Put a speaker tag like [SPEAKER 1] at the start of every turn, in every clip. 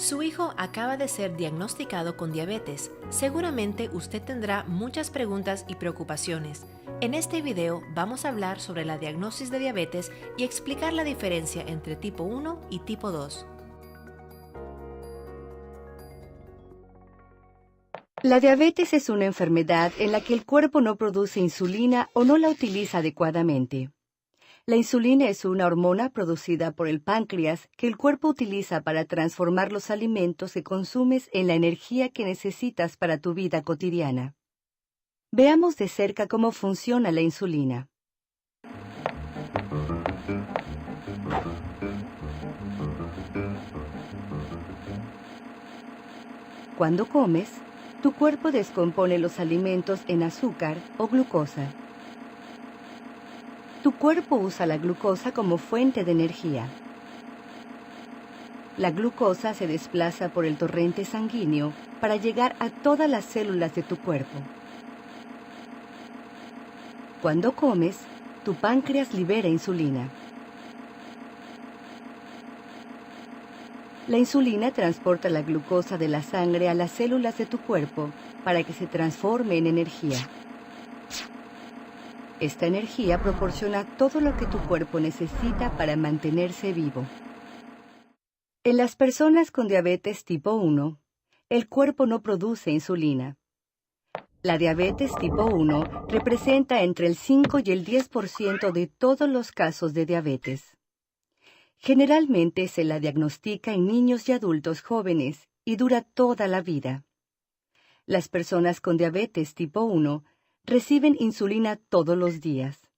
[SPEAKER 1] Su hijo acaba de ser diagnosticado con diabetes. Seguramente usted tendrá muchas preguntas y preocupaciones. En este video vamos a hablar sobre la diagnosis de diabetes y explicar la diferencia entre tipo 1 y tipo 2.
[SPEAKER 2] La diabetes es una enfermedad en la que el cuerpo no produce insulina o no la utiliza adecuadamente. La insulina es una hormona producida por el páncreas que el cuerpo utiliza para transformar los alimentos que consumes en la energía que necesitas para tu vida cotidiana. Veamos de cerca cómo funciona la insulina. Cuando comes, tu cuerpo descompone los alimentos en azúcar o glucosa. Tu cuerpo usa la glucosa como fuente de energía. La glucosa se desplaza por el torrente sanguíneo para llegar a todas las células de tu cuerpo. Cuando comes, tu páncreas libera insulina. La insulina transporta la glucosa de la sangre a las células de tu cuerpo para que se transforme en energía. Esta energía proporciona todo lo que tu cuerpo necesita para mantenerse vivo. En las personas con diabetes tipo 1, el cuerpo no produce insulina. La diabetes tipo 1 representa entre el 5 y el 10% de todos los casos de diabetes. Generalmente se la diagnostica en niños y adultos jóvenes y dura toda la vida. Las personas con diabetes tipo 1 reciben insulina todos los días.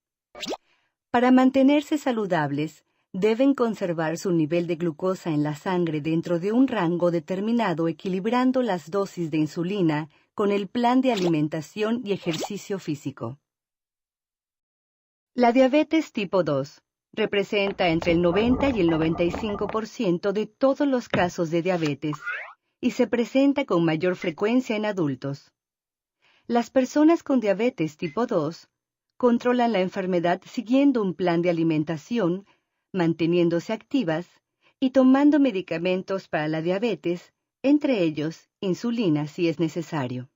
[SPEAKER 2] Para mantenerse saludables, deben conservar su nivel de glucosa en la sangre dentro de un rango determinado, equilibrando las dosis de insulina con el plan de alimentación y ejercicio físico. La diabetes tipo 2 representa entre el 90 y el 95% de todos los casos de diabetes y se presenta con mayor frecuencia en adultos. Las personas con diabetes tipo 2 controlan la enfermedad siguiendo un plan de alimentación, manteniéndose activas y tomando medicamentos para la diabetes, entre ellos insulina si es necesario.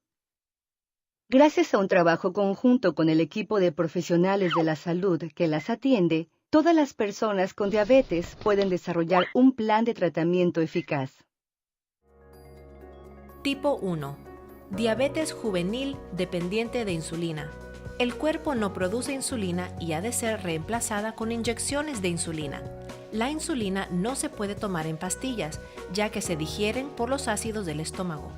[SPEAKER 2] Gracias a un trabajo conjunto con el equipo de profesionales de la salud que las atiende, todas las personas con diabetes pueden desarrollar un plan de tratamiento eficaz.
[SPEAKER 1] Tipo 1. Diabetes juvenil dependiente de insulina. El cuerpo no produce insulina y ha de ser reemplazada con inyecciones de insulina. La insulina no se puede tomar en pastillas, ya que se digieren por los ácidos del estómago.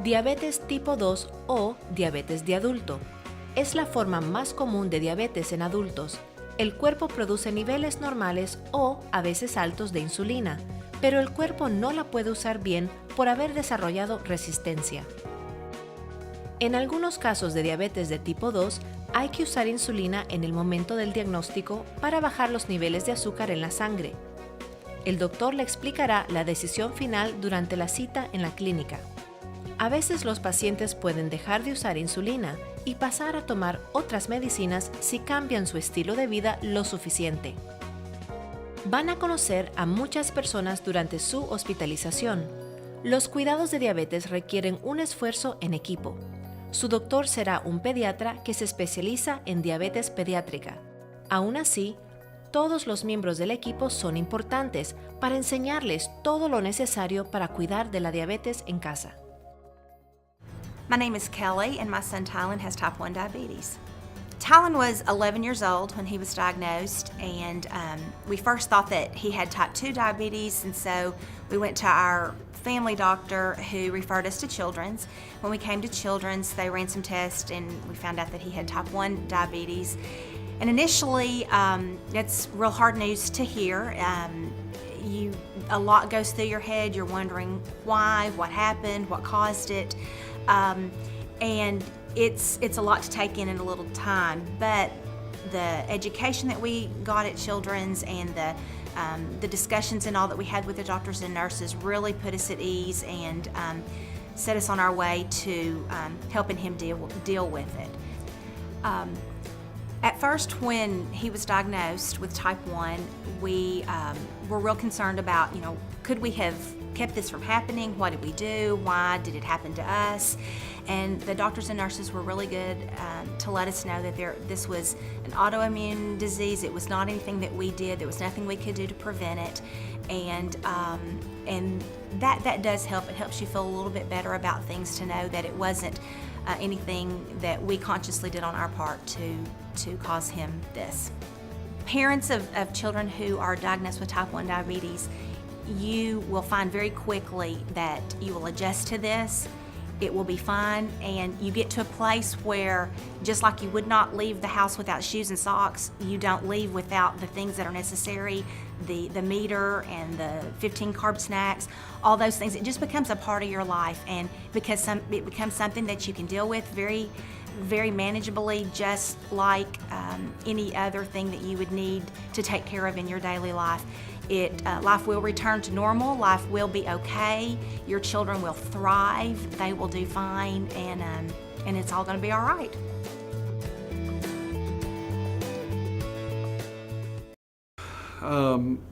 [SPEAKER 1] Diabetes tipo 2 o diabetes de adulto. Es la forma más común de diabetes en adultos. El cuerpo produce niveles normales o a veces altos de insulina, pero el cuerpo no la puede usar bien por haber desarrollado resistencia. En algunos casos de diabetes de tipo 2, hay que usar insulina en el momento del diagnóstico para bajar los niveles de azúcar en la sangre. El doctor le explicará la decisión final durante la cita en la clínica. A veces los pacientes pueden dejar de usar insulina y pasar a tomar otras medicinas si cambian su estilo de vida lo suficiente. Van a conocer a muchas personas durante su hospitalización. Los cuidados de diabetes requieren un esfuerzo en equipo. Su doctor será un pediatra que se especializa en diabetes pediátrica. Aún así, todos los miembros del equipo son importantes para enseñarles todo lo necesario para cuidar de la diabetes en casa.
[SPEAKER 3] My name is Kelly, and my son Tylen has type 1 diabetes. Tylen was 11 years old when he was diagnosed, and we first thought that he had type 2 diabetes, and so we went to our family doctor who referred us to Children's. When we came to Children's, they ran some tests, and we found out that he had type 1 diabetes. And initially, it's real hard news to hear. A lot goes through your head. You're wondering why, what happened, what caused it. And it's a lot to take in a little time, but the education that we got at Children's and the discussions and all that we had with the doctors and nurses really put us at ease and set us on our way to helping him deal with it. At first, when he was diagnosed with type 1, we were real concerned about, could we have kept this from happening? What did we do? Why did it happen to us? And the doctors and nurses were really good to let us know that this was an autoimmune disease. It was not anything that we did. There was nothing we could do to prevent it. And that does help. It helps you feel a little bit better about things, to know that it wasn't anything that we consciously did on our part to cause him this. Parents of children who are diagnosed with type 1 diabetes, you will find very quickly that you will adjust to this. It will be fine, and you get to a place where, just like you would not leave the house without shoes and socks, you don't leave without the things that are necessary, the meter and the 15 carb snacks, all those things. It just becomes a part of your life, and it becomes something that you can deal with very, very manageably, just like any other thing that you would need to take care of in your daily life. Life will return to normal. Life will be okay. Your children will thrive. They will do fine, and it's all going to be all right.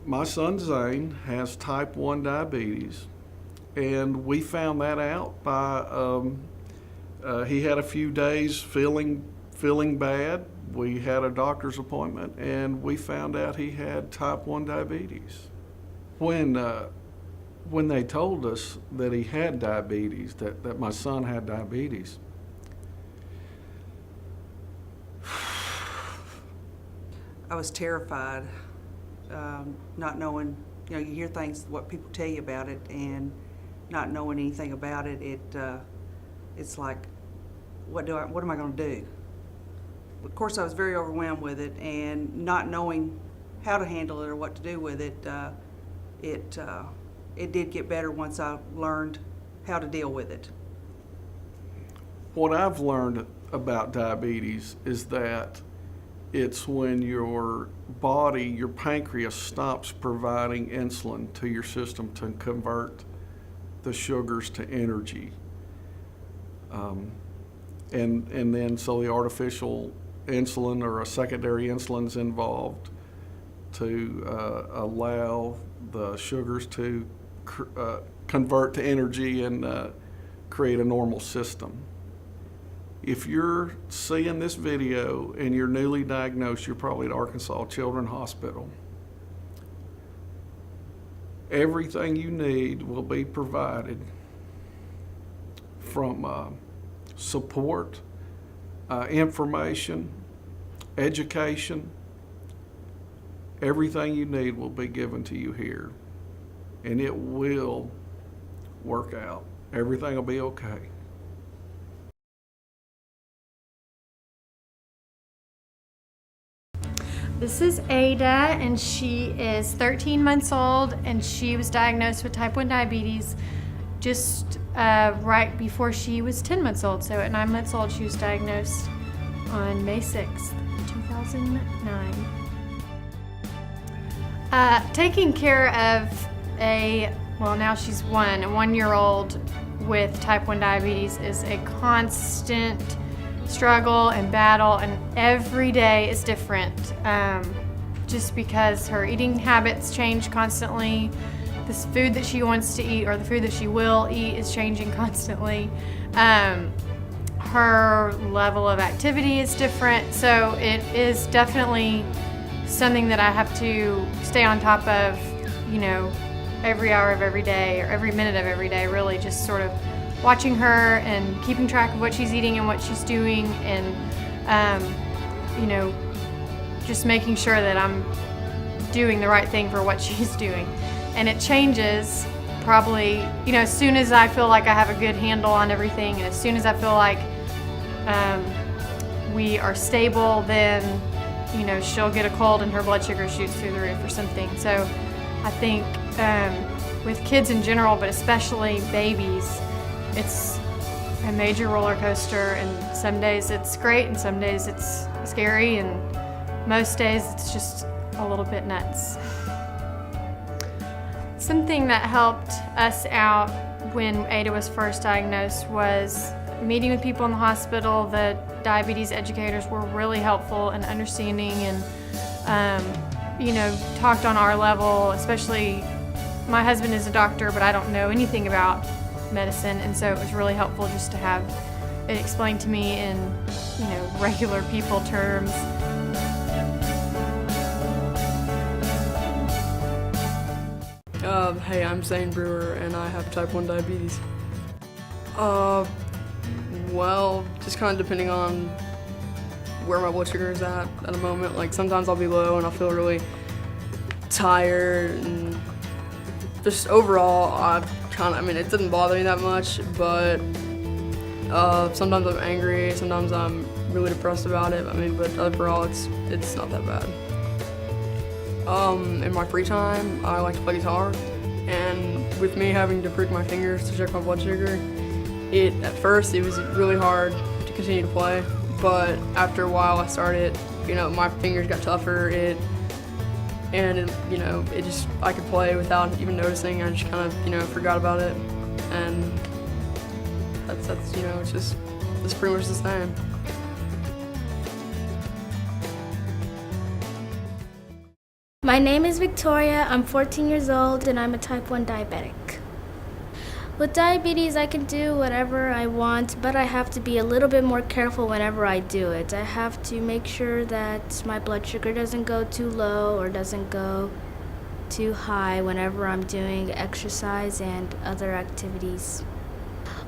[SPEAKER 4] My son Zane has type 1 diabetes, and we found that out by he had a few days feeling bad. We had a doctor's appointment, and we found out he had type 1 diabetes. When they told us that he had diabetes, that my son had diabetes,
[SPEAKER 5] I was terrified, not knowing, you hear things, what people tell you about it, and not knowing anything about it, it's like, what am I going to do? Of course, I was very overwhelmed with it, and not knowing how to handle it or what to do with it, it did get better once I learned how to deal with it.
[SPEAKER 4] What I've learned about diabetes is that it's when your body, your pancreas, stops providing insulin to your system to convert the sugars to energy. And then so the artificial insulin or a secondary insulin is involved to allow the sugars to convert to energy and create a normal system. If you're seeing this video and you're newly diagnosed, you're probably at Arkansas Children's Hospital. Everything you need will be provided, from support, information, education. Everything you need will be given to you here, and it will work out. Everything will be okay.
[SPEAKER 6] This is Ada, and she is 13 months old, and she was diagnosed with type 1 diabetes just right before she was 10 months old. So at 9 months old, she was diagnosed on May 6th, 2009. Taking care of now she's a 1-year-old with type 1 diabetes is a constant struggle and battle, and every day is different, just because her eating habits change constantly. This food that she wants to eat, or the food that she will eat, is changing constantly. Her level of activity is different, so it is definitely something that I have to stay on top of, every hour of every day, or every minute of every day, really just sort of watching her and keeping track of what she's eating and what she's doing, and just making sure that I'm doing the right thing for what she's doing. And it changes probably, as soon as I feel like I have a good handle on everything, and as soon as I feel like we are stable, then she'll get a cold and her blood sugar shoots through the roof or something. So I think with kids in general, but especially babies, it's a major roller coaster, and some days it's great and some days it's scary, and most days it's just a little bit nuts. Something that helped us out when Ada was first diagnosed was meeting with people in the hospital, the diabetes educators were really helpful and understanding and, talked on our level, especially my husband is a doctor, but I don't know anything about medicine, and so it was really helpful just to have it explained to me in, regular people terms.
[SPEAKER 7] Hey, I'm Zane Brewer, and I have type 1 diabetes. Well, just kind of depending on where my blood sugar is at the moment. Like, sometimes I'll be low and I'll feel really tired, and just overall, it doesn't bother me that much, but sometimes I'm angry, sometimes I'm really depressed about it. But overall, it's not that bad. In my free time, I like to play guitar, and with me having to prick my fingers to check my blood sugar, at first it was really hard to continue to play, but after a while I started, my fingers got tougher, I could play without even noticing. I just kind of, forgot about it, and that's it's pretty much the same.
[SPEAKER 8] My name is Victoria, I'm 14 years old, and I'm a type 1 diabetic. With diabetes, I can do whatever I want, but I have to be a little bit more careful whenever I do it. I have to make sure that my blood sugar doesn't go too low or doesn't go too high whenever I'm doing exercise and other activities.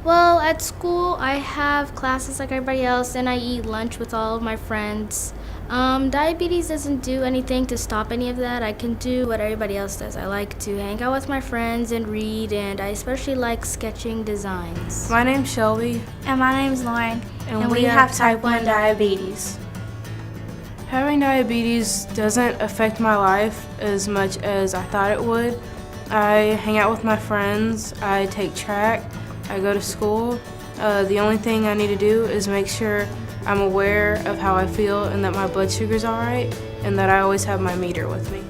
[SPEAKER 8] Well, at school, I have classes like everybody else, and I eat lunch with all of my friends. Diabetes doesn't do anything to stop any of that. I can do what everybody else does. I like to hang out with my friends and read, and I especially like sketching designs.
[SPEAKER 9] My name's Shelby.
[SPEAKER 10] And my name's Lauren.
[SPEAKER 9] And
[SPEAKER 10] we have type 1 diabetes.
[SPEAKER 9] Having diabetes doesn't affect my life as much as I thought it would. I hang out with my friends, I take track, I go to school. The only thing I need to do is make sure I'm aware of how I feel and that my blood sugar's all right, and that I always have my meter with me.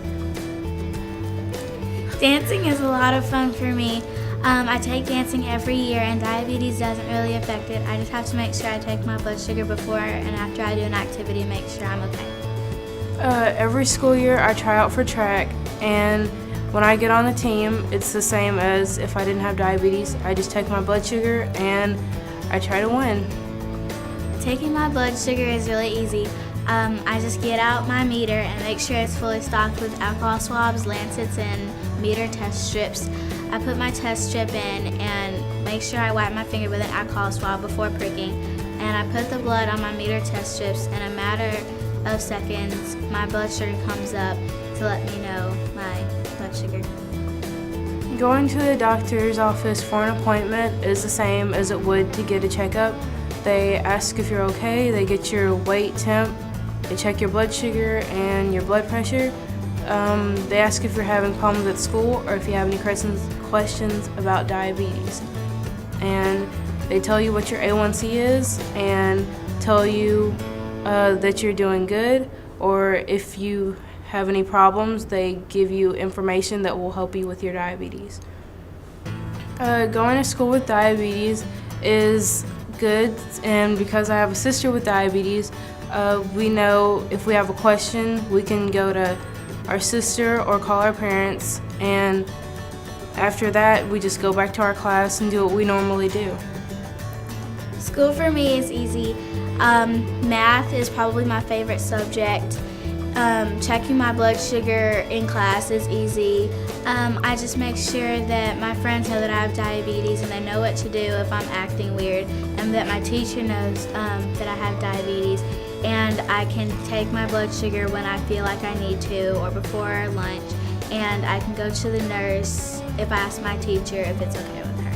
[SPEAKER 10] Dancing is a lot of fun for me. I take dancing every year, and diabetes doesn't really affect it. I just have to make sure I take my blood sugar before and after I do an activity to make sure I'm okay.
[SPEAKER 9] Every school year I try out for track, and when I get on the team, it's the same as if I didn't have diabetes. I just take my blood sugar and I try to win.
[SPEAKER 10] Taking my blood sugar is really easy. I just get out my meter and make sure it's fully stocked with alcohol swabs, lancets, and meter test strips. I put my test strip in and make sure I wipe my finger with an alcohol swab before pricking. And I put the blood on my meter test strips. In a matter of seconds, my blood sugar comes up to let me know my blood sugar.
[SPEAKER 9] Going to the doctor's office for an appointment is the same as it would to get a checkup. They ask if you're okay, they get your weight, temp, they check your blood sugar and your blood pressure. They ask if you're having problems at school or if you have any questions about diabetes. And they tell you what your A1C is and tell you that you're doing good, or if you have any problems, they give you information that will help you with your diabetes. Going to school with diabetes is good, and because I have a sister with diabetes, we know if we have a question, we can go to our sister or call our parents, and after that, we just go back to our class and do what we normally do.
[SPEAKER 10] School for me is easy. Math is probably my favorite subject. Checking my blood sugar in class is easy. I just make sure that my friends know that I have diabetes and they know what to do if I'm acting weird, and that my teacher knows that I have diabetes, and I can take my blood sugar when I feel like I need to or before lunch, and I can go to the nurse if I ask my teacher if it's okay with her.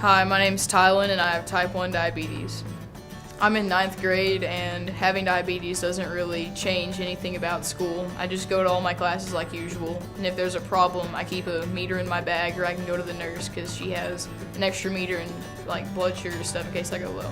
[SPEAKER 11] Hi, my name's Tylen and I have type 1 diabetes. I'm in 9th grade, and having diabetes doesn't really change anything about school. I just go to all my classes like usual, and if there's a problem, I keep a meter in my bag, or I can go to the nurse because she has an extra meter and like blood sugar stuff in case I go low.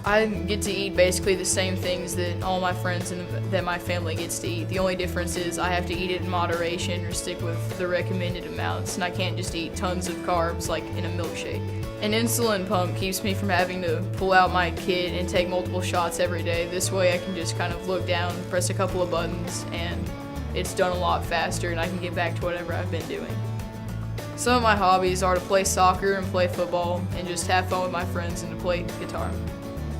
[SPEAKER 11] I get to eat basically the same things that all my friends and that my family gets to eat. The only difference is I have to eat it in moderation or stick with the recommended amounts, and I can't just eat tons of carbs like in a milkshake. An insulin pump keeps me from having to pull out my kit and take multiple shots every day. This way I can just kind of look down, press a couple of buttons, and it's done a lot faster and I can get back to whatever I've been doing. Some of my hobbies are to play soccer and play football and just have fun with my friends and to play guitar.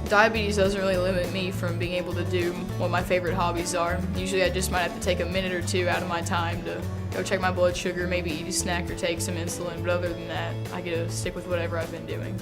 [SPEAKER 11] Diabetes doesn't really limit me from being able to do what my favorite hobbies are. Usually I just might have to take a minute or two out of my time to go check my blood sugar, maybe eat a snack or take some insulin, but other than that, I get to stick with whatever I've been doing.